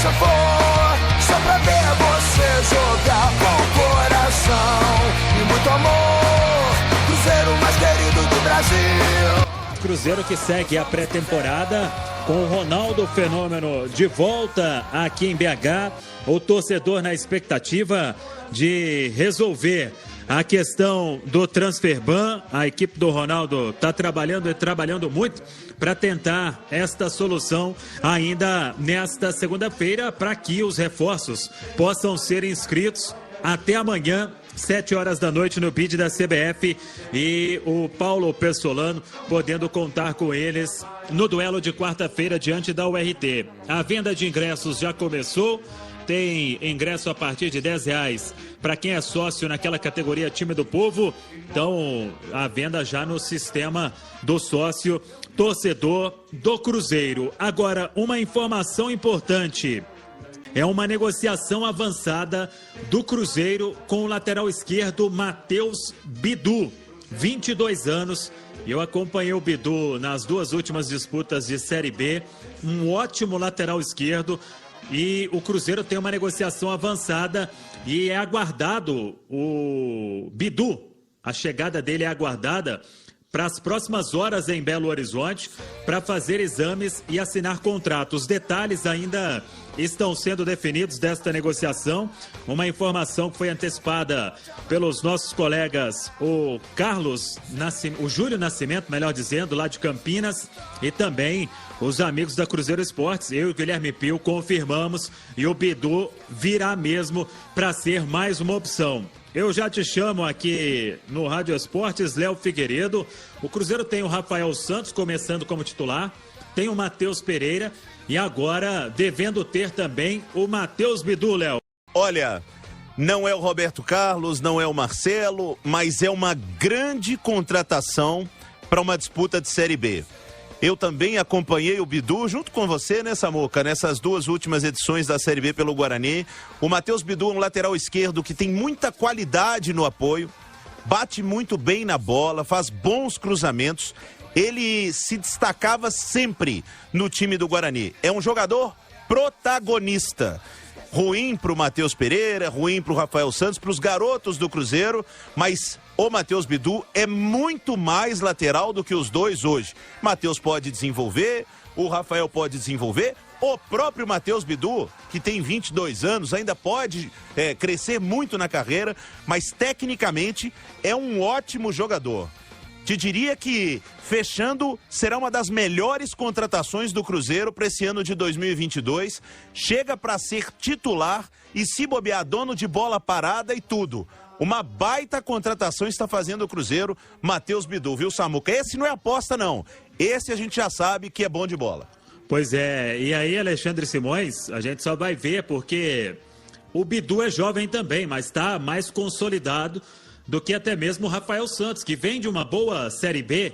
seja for, só pra ver você jogar com o coração e muito amor. Cruzeiro mais querido do Brasil. Cruzeiro que segue a pré-temporada com o Ronaldo Fenômeno de volta aqui em BH. O torcedor na expectativa de resolver a questão do transfer ban. A equipe do Ronaldo está trabalhando e trabalhando muito para tentar esta solução ainda nesta segunda-feira, para que os reforços possam ser inscritos até amanhã, 7 horas da noite, no bid da CBF, e o Paulo Pessolano podendo contar com eles no duelo de quarta-feira diante da URT. A venda de ingressos já começou. Tem ingresso a partir de R$10 para quem é sócio naquela categoria Time do Povo. Então, a venda já no sistema do sócio torcedor do Cruzeiro. Agora, uma informação importante. É uma negociação avançada do Cruzeiro com o lateral esquerdo Matheus Bidu, 22 anos. Eu acompanhei o Bidu nas duas últimas disputas de Série B. Um ótimo lateral esquerdo. E o Cruzeiro tem uma negociação avançada e é aguardado o Bidu. A chegada dele é aguardada para as próximas horas em Belo Horizonte para fazer exames e assinar contratos. Os detalhes ainda estão sendo definidos desta negociação. Uma informação que foi antecipada pelos nossos colegas, o Júlio Nascimento, melhor dizendo, lá de Campinas, e também os amigos da Cruzeiro Esportes. Eu e o Guilherme Pio confirmamos, e o Bidu virá mesmo para ser mais uma opção. Eu já te chamo aqui no Rádio Esportes, Léo Figueiredo. O Cruzeiro tem o Rafael Santos começando como titular, tem o Matheus Pereira e agora devendo ter também o Matheus Bidu, Léo. Olha, não é o Roberto Carlos, não é o Marcelo, mas é uma grande contratação para uma disputa de Série B. Eu também acompanhei o Bidu junto com você, né, Samuca, nessas duas últimas edições da Série B pelo Guarani. O Matheus Bidu é um lateral esquerdo que tem muita qualidade no apoio, bate muito bem na bola, faz bons cruzamentos. Ele se destacava sempre no time do Guarani. É um jogador protagonista. Ruim para o Matheus Pereira, ruim para o Rafael Santos, para os garotos do Cruzeiro, mas o Matheus Bidu é muito mais lateral do que os dois hoje. Matheus pode desenvolver, o Rafael pode desenvolver, o próprio Matheus Bidu, que tem 22 anos, ainda pode crescer muito na carreira, mas tecnicamente é um ótimo jogador. Te diria que, fechando, será uma das melhores contratações do Cruzeiro para esse ano de 2022. Chega para ser titular e, se bobear, dono de bola parada e tudo. Uma baita contratação está fazendo o Cruzeiro, Matheus Bidu, viu, Samuca? Esse não é aposta, não. Esse a gente já sabe que é bom de bola. Pois é, e aí, Alexandre Simões, a gente só vai ver porque o Bidu é jovem também, mas está mais consolidado do que até mesmo o Rafael Santos, que vem de uma boa Série B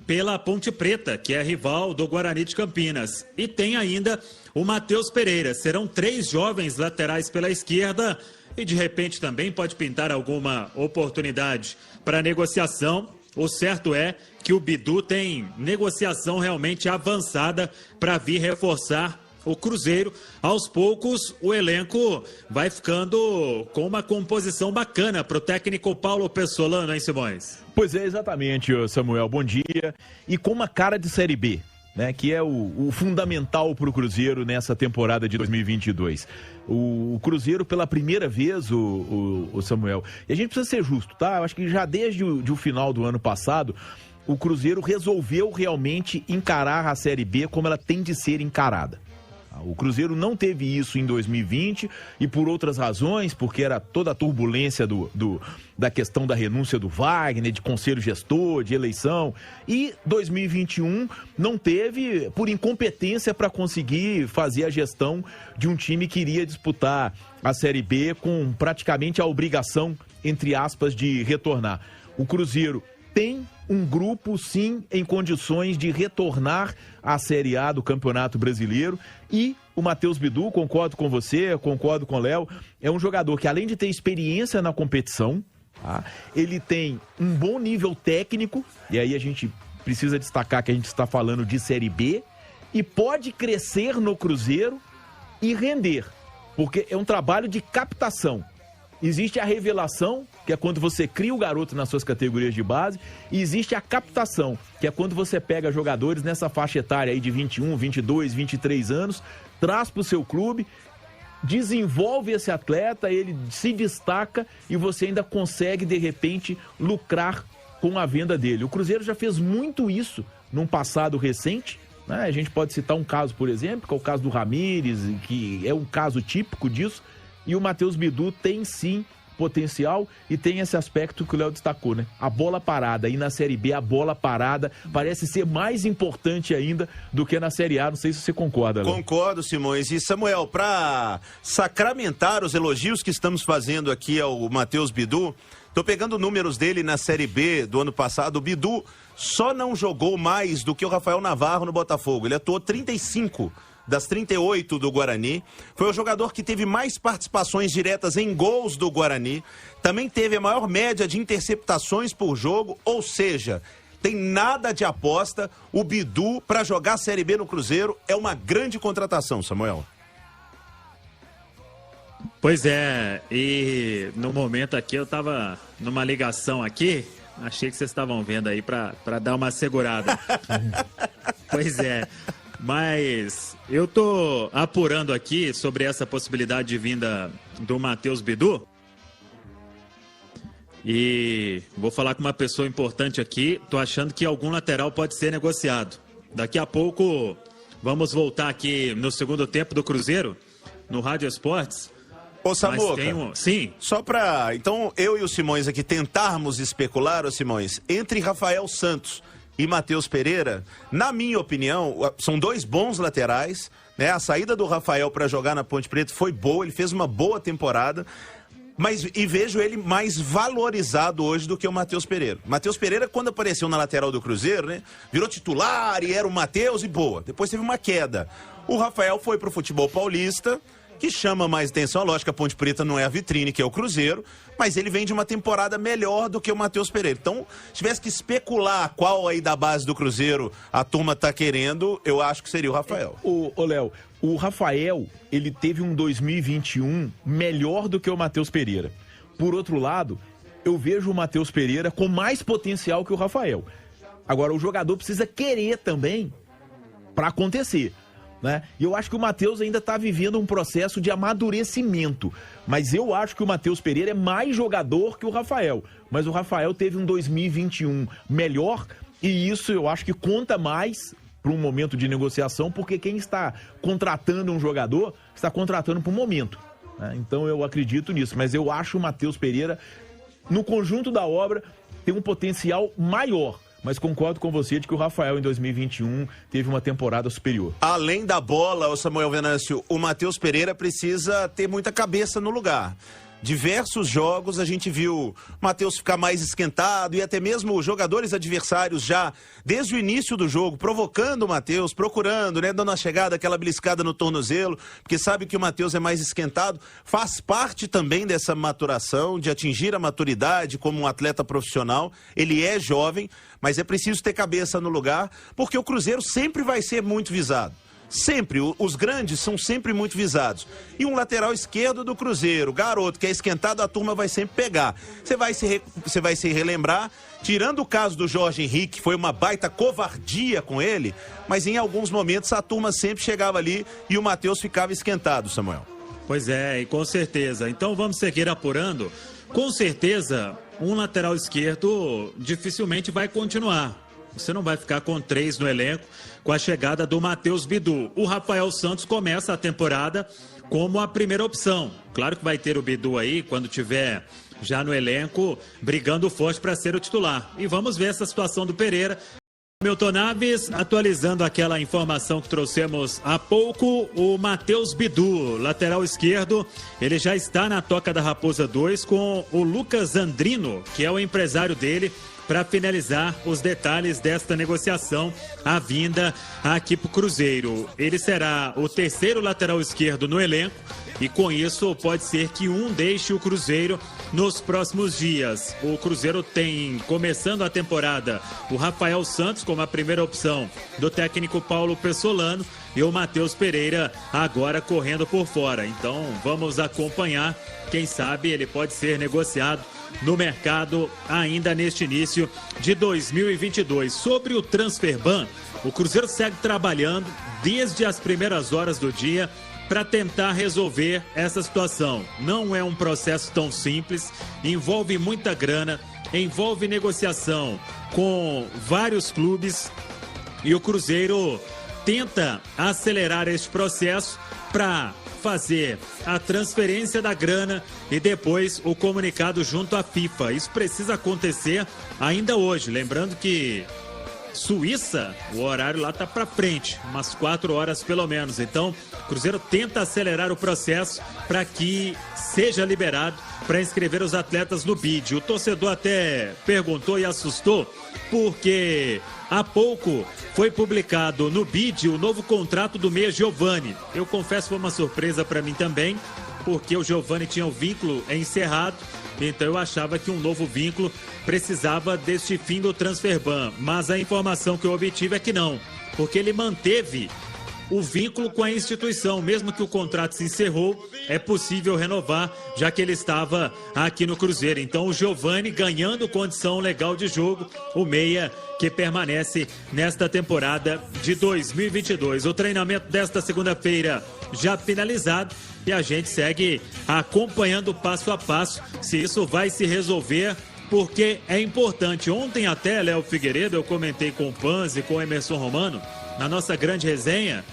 pela Ponte Preta, que é rival do Guarani de Campinas. E tem ainda o Matheus Pereira. Serão 3 jovens laterais pela esquerda e de repente também pode pintar alguma oportunidade para negociação. O certo é que o Bidu tem negociação realmente avançada para vir reforçar o Cruzeiro. Aos poucos, o elenco vai ficando com uma composição bacana para o técnico Paulo Pessolano, hein, Simões? Pois é, exatamente, Samuel. Bom dia. E com uma cara de Série B, né, que é o fundamental para o Cruzeiro nessa temporada de 2022. O Cruzeiro, pela primeira vez, o Samuel, e a gente precisa ser justo, tá? Eu acho que já desde o final do ano passado, o Cruzeiro resolveu realmente encarar a Série B como ela tem de ser encarada. O Cruzeiro não teve isso em 2020 e por outras razões, porque era toda a turbulência da questão da renúncia do Wagner, de conselho gestor, de eleição. E 2021 não teve por incompetência para conseguir fazer a gestão de um time que iria disputar a Série B com praticamente a obrigação, entre aspas, de retornar. O Cruzeiro tem um grupo, sim, em condições de retornar à Série A do Campeonato Brasileiro. E o Matheus Bidu, concordo com você, concordo com o Léo, é um jogador que, além de ter experiência na competição, tá, ele tem um bom nível técnico, e aí a gente precisa destacar que a gente está falando de Série B, e pode crescer no Cruzeiro e render, porque é um trabalho de captação. Existe a revelação, que é quando você cria o garoto nas suas categorias de base, e existe a captação, que é quando você pega jogadores nessa faixa etária aí de 21, 22, 23 anos, traz para o seu clube, desenvolve esse atleta, ele se destaca e você ainda consegue, de repente, lucrar com a venda dele. O Cruzeiro já fez muito isso num passado recente, né? A gente pode citar um caso, por exemplo, que é o caso do Ramírez, que é um caso típico disso, e o Matheus Bidu tem sim potencial e tem esse aspecto que o Léo destacou, né? A bola parada, e na Série B a bola parada parece ser mais importante ainda do que na Série A, não sei se você concorda, Léo. Concordo, Simões. E Samuel, para sacramentar os elogios que estamos fazendo aqui ao Matheus Bidu, tô pegando números dele na Série B do ano passado. O Bidu só não jogou mais do que o Rafael Navarro no Botafogo, ele atuou 35 das 38 do Guarani, foi o jogador que teve mais participações diretas em gols do Guarani, também teve a maior média de interceptações por jogo, ou seja, tem nada de aposta. O Bidu, para jogar a Série B no Cruzeiro, é uma grande contratação, Samuel. Pois é, e no momento aqui eu tava numa ligação aqui, achei que vocês estavam vendo aí para dar uma segurada. Pois é. Mas eu tô apurando aqui sobre essa possibilidade de vinda do Matheus Bidu. E vou falar com uma pessoa importante aqui. Tô achando que algum lateral pode ser negociado. Daqui a pouco vamos voltar aqui no segundo tempo do Cruzeiro, no Rádio Esportes. Ô, Samuca, Sim. Só para, então, eu e o Simões aqui tentarmos especular, ô Simões, entre Rafael Santos e Matheus Pereira, na minha opinião, são dois bons laterais, né? A saída do Rafael para jogar na Ponte Preta foi boa, ele fez uma boa temporada, mas e vejo ele mais valorizado hoje do que o Matheus Pereira. Matheus Pereira, quando apareceu na lateral do Cruzeiro, né, virou titular e era o Matheus e boa. Depois teve uma queda. O Rafael foi pro futebol paulista, que chama mais atenção. Lógico que a Ponte Preta não é a vitrine, que é o Cruzeiro, mas ele vem de uma temporada melhor do que o Matheus Pereira. Então, se tivesse que especular qual aí da base do Cruzeiro a turma tá querendo, eu acho que seria o Rafael. Ô, Léo, o Rafael, ele teve um 2021 melhor do que o Matheus Pereira. Por outro lado, eu vejo o Matheus Pereira com mais potencial que o Rafael. Agora, o jogador precisa querer também para acontecer, né? E eu acho que o Matheus ainda está vivendo um processo de amadurecimento, mas eu acho que o Matheus Pereira é mais jogador que o Rafael, mas o Rafael teve um 2021 melhor e isso eu acho que conta mais para um momento de negociação, porque quem está contratando um jogador está contratando para um momento, né? Então eu acredito nisso, mas eu acho o Matheus Pereira no conjunto da obra tem um potencial maior. Mas concordo com você de que o Rafael, em 2021, teve uma temporada superior. Além da bola, o Samuel Venâncio, o Matheus Pereira precisa ter muita cabeça no lugar. Diversos jogos a gente viu o Matheus ficar mais esquentado e até mesmo os jogadores adversários já, desde o início do jogo, provocando o Matheus, procurando, né, dando uma chegada, aquela beliscada no tornozelo, porque sabe que o Matheus é mais esquentado. Faz parte também dessa maturação, de atingir a maturidade como um atleta profissional. Ele é jovem, mas é preciso ter cabeça no lugar, porque o Cruzeiro sempre vai ser muito visado. Sempre, os grandes são sempre muito visados. E um lateral esquerdo do Cruzeiro, garoto, que é esquentado, a turma vai sempre pegar. Você vai se relembrar, tirando o caso do Jorge Henrique, foi uma baita covardia com ele, mas em alguns momentos a turma sempre chegava ali e o Matheus ficava esquentado, Samuel. Pois é, e com certeza. Então vamos seguir apurando. Com certeza, um lateral esquerdo dificilmente vai continuar. Você não vai ficar com 3 no elenco com a chegada do Matheus Bidu. O Rafael Santos começa a temporada como a primeira opção. Claro que vai ter o Bidu aí quando tiver já no elenco brigando forte para ser o titular. E vamos ver essa situação do Pereira. Milton Naves, atualizando aquela informação que trouxemos há pouco, o Matheus Bidu, lateral esquerdo, ele já está na Toca da Raposa 2 com o Lucas Andrino, que é o empresário dele, para finalizar os detalhes desta negociação, a vinda aqui para o Cruzeiro. Ele será o terceiro lateral esquerdo no elenco e com isso pode ser que um deixe o Cruzeiro nos próximos dias. O Cruzeiro tem, começando a temporada, o Rafael Santos como a primeira opção do técnico Paulo Pessolano e o Matheus Pereira agora correndo por fora. Então vamos acompanhar, quem sabe ele pode ser negociado no mercado ainda neste início de 2022. Sobre o transfer ban, o Cruzeiro segue trabalhando desde as primeiras horas do dia para tentar resolver essa situação. Não é um processo tão simples, envolve muita grana, envolve negociação com vários clubes e o Cruzeiro tenta acelerar este processo para fazer a transferência da grana e depois o comunicado junto à FIFA. Isso precisa acontecer ainda hoje. Lembrando que Suíça, o horário lá tá para frente, umas 4 horas pelo menos. Então, o Cruzeiro tenta acelerar o processo para que seja liberado para inscrever os atletas no BID. O torcedor até perguntou e assustou, porque há pouco foi publicado no BID o novo contrato do meia Giovani. Eu confesso que foi uma surpresa para mim também, porque o Giovani tinha o vínculo encerrado, então eu achava que um novo vínculo precisava deste fim do transfer ban. Mas a informação que eu obtive é que não, porque ele manteve o vínculo com a instituição. Mesmo que o contrato se encerrou, é possível renovar, já que ele estava aqui no Cruzeiro. Então o Giovani ganhando condição legal de jogo, o meia que permanece nesta temporada de 2022. O treinamento desta segunda-feira já finalizado e a gente segue acompanhando passo a passo se isso vai se resolver, porque é importante. Ontem até, Léo Figueiredo, eu comentei com o Panzi e com o Emerson Romano, na nossa grande resenha,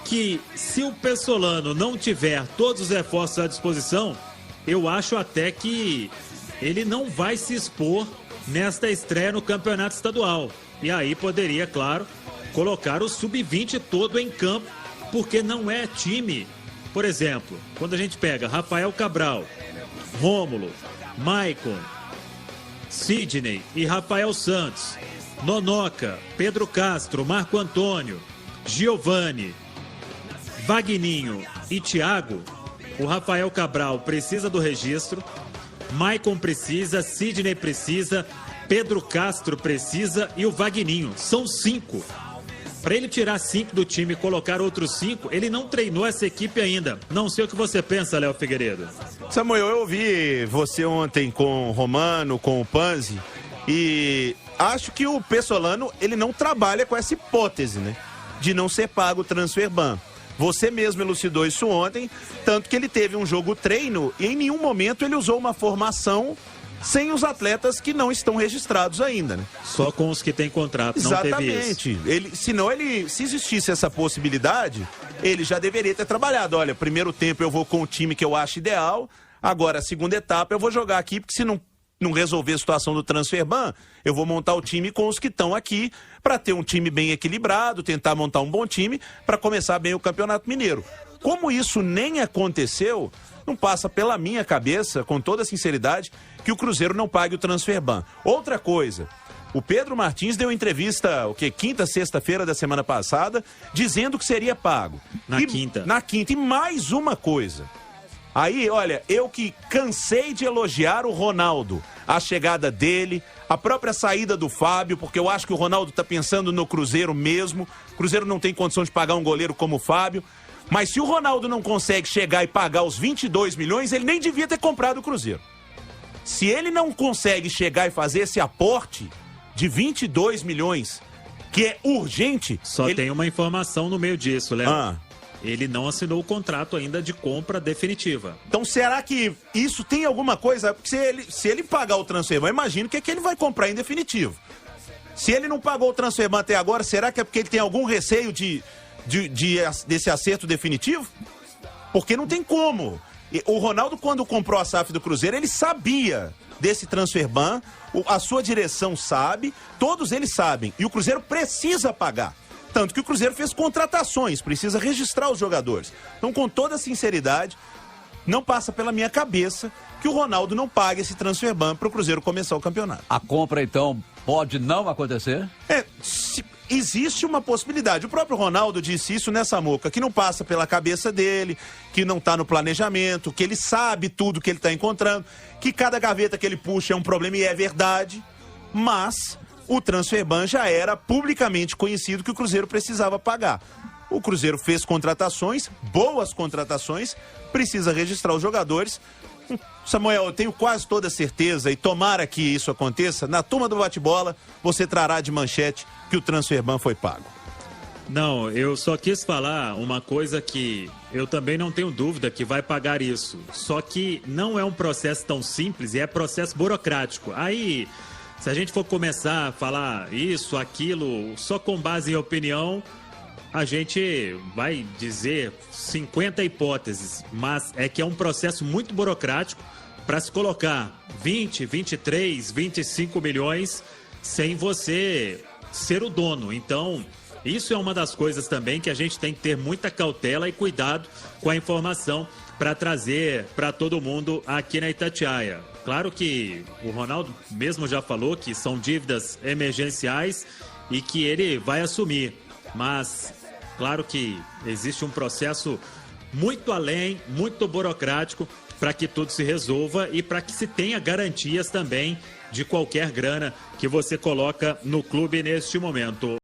que se o Pessolano não tiver todos os reforços à disposição, eu acho até que ele não vai se expor nesta estreia no campeonato estadual. E aí poderia, claro, colocar o sub-20 todo em campo, porque não é time. Por exemplo, quando a gente pega Rafael Cabral, Rômulo, Maicon, Sidney e Rafael Santos, Nonoca, Pedro Castro, Marco Antônio, Giovani, Vagninho e Thiago, o Rafael Cabral precisa do registro, Maicon precisa, Sidney precisa, Pedro Castro precisa e o Vagninho. São 5. Para ele tirar 5 do time e colocar outros 5, ele não treinou essa equipe ainda. Não sei o que você pensa, Léo Figueiredo. Samuel, eu ouvi você ontem com o Romano, com o Panzi, e acho que o Pessolano, ele não trabalha com essa hipótese, né, de não ser pago o transfer ban. Você mesmo elucidou isso ontem, tanto que ele teve um jogo treino e em nenhum momento ele usou uma formação sem os atletas que não estão registrados ainda, né? Só com os que têm contrato, não teve isso. Exatamente. Se existisse essa possibilidade, ele já deveria ter trabalhado. Olha, primeiro tempo eu vou com o time que eu acho ideal, agora a segunda etapa eu vou jogar aqui, porque se não resolver a situação do transfer ban, eu vou montar o time com os que estão aqui para ter um time bem equilibrado, tentar montar um bom time para começar bem o Campeonato Mineiro. Como isso nem aconteceu, não passa pela minha cabeça, com toda sinceridade, que o Cruzeiro não pague o transfer ban. Outra coisa, o Pedro Martins deu entrevista, quinta, sexta-feira da semana passada, dizendo que seria pago. Quinta. Na quinta. E mais uma coisa. Aí, olha, eu que cansei de elogiar o Ronaldo, a chegada dele, a própria saída do Fábio, porque eu acho que o Ronaldo está pensando no Cruzeiro mesmo. O Cruzeiro não tem condição de pagar um goleiro como o Fábio. Mas se o Ronaldo não consegue chegar e pagar os 22 milhões, ele nem devia ter comprado o Cruzeiro. Se ele não consegue chegar e fazer esse aporte de 22 milhões, que é urgente... Tem uma informação no meio disso, Léo. Ele não assinou o contrato ainda de compra definitiva. Então será que isso tem alguma coisa? Porque se ele pagar o transfer, eu imagino que ele vai comprar em definitivo. Se ele não pagou o transfer até agora, será que é porque ele tem algum receio desse acerto definitivo? Porque não tem como. O Ronaldo, quando comprou a SAF do Cruzeiro, ele sabia desse transfer ban, a sua direção sabe, todos eles sabem, e o Cruzeiro precisa pagar. Tanto que o Cruzeiro fez contratações, precisa registrar os jogadores. Então, com toda sinceridade, não passa pela minha cabeça que o Ronaldo não pague esse transfer ban para o Cruzeiro começar o campeonato. A compra, então, pode não acontecer? existe uma possibilidade. O próprio Ronaldo disse isso nessa Samuca, que não passa pela cabeça dele, que não está no planejamento, que ele sabe tudo que ele está encontrando, que cada gaveta que ele puxa é um problema e é verdade, mas o Transferban já era publicamente conhecido que o Cruzeiro precisava pagar. O Cruzeiro fez contratações, boas contratações, precisa registrar os jogadores. Samuel, eu tenho quase toda certeza, e tomara que isso aconteça, na turma do bate-bola você trará de manchete que o Transferban foi pago. Não, eu só quis falar uma coisa que eu também não tenho dúvida que vai pagar isso. Só que não é um processo tão simples e é processo burocrático. Aí, se a gente for começar a falar isso, aquilo, só com base em opinião, a gente vai dizer 50 hipóteses. Mas é que é um processo muito burocrático para se colocar 20, 23, 25 milhões sem você ser o dono. Então, isso é uma das coisas também que a gente tem que ter muita cautela e cuidado com a informação para trazer para todo mundo aqui na Itatiaia. Claro que o Ronaldo mesmo já falou que são dívidas emergenciais e que ele vai assumir, mas claro que existe um processo muito além, muito burocrático para que tudo se resolva e para que se tenha garantias também de qualquer grana que você coloca no clube neste momento.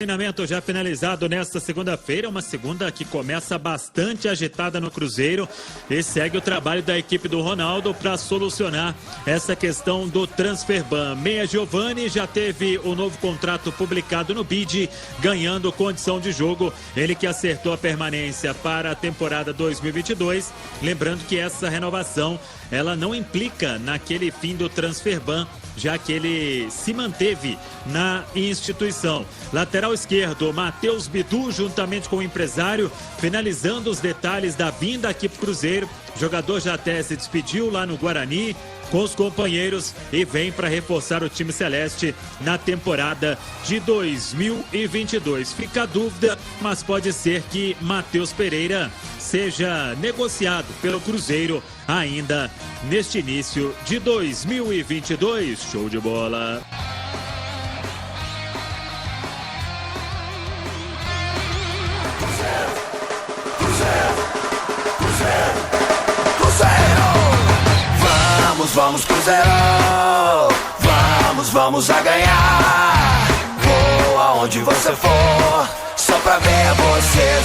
Treinamento já finalizado nesta segunda-feira, uma segunda que começa bastante agitada no Cruzeiro e segue o trabalho da equipe do Ronaldo para solucionar essa questão do Transferban. Meia Giovani já teve o novo contrato publicado no BID, ganhando condição de jogo, ele que acertou a permanência para a temporada 2022, lembrando que essa renovação ela não implica naquele fim do Transferban, já que ele se manteve na instituição. Lateral esquerdo, Matheus Bidu, juntamente com o empresário, finalizando os detalhes da vinda aqui para o Cruzeiro. O jogador já até se despediu lá no Guarani com os companheiros e vem para reforçar o time celeste na temporada de 2022. Fica a dúvida, mas pode ser que Matheus Pereira seja negociado pelo Cruzeiro ainda neste início de 2022. Show de bola! Vamos Cruzeiro, vamos a ganhar. Vou aonde você for, só pra ver você